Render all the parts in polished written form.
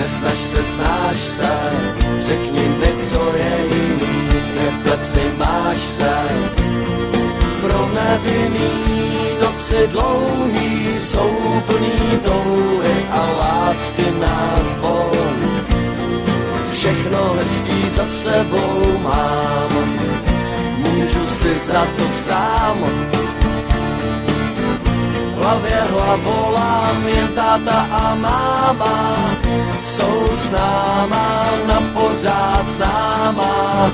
nesnaž se, znáš se, řekni mi, co je jiný, v kleci máš se. Pro nevinný noci dlouhý jsou plný touhy a lásky nás dvou. Všechno hezký za sebou mám, můžu si za to sám. V hlavě hlavolám, jen táta a máma jsou s náma, na pořád s náma.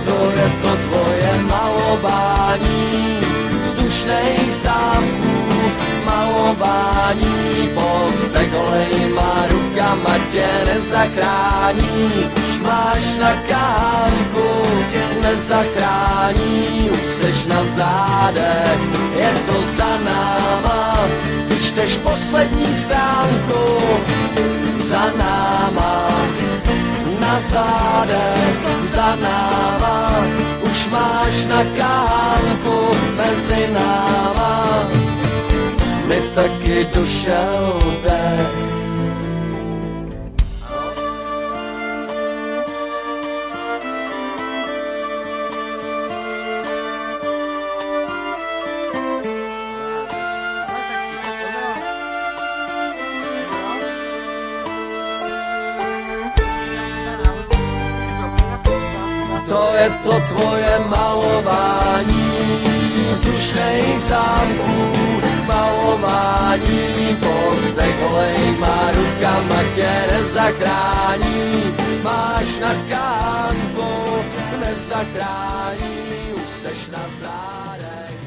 To je to tvoje malování vzdušných zámků, malování postek holejma rukama tě nezachrání. Už máš na kánku, nezachrání, už seš na zádech, je to za náma, když čteš poslední stránku, za náma, na zádech, za náma, už máš na kánku mezi náma, mi taky došel dech. To je to tvoje malování vzdušných zámků, malování postek holejma rukama tě nezachrání. Máš na kánku, nezachrání, už seš na zádech.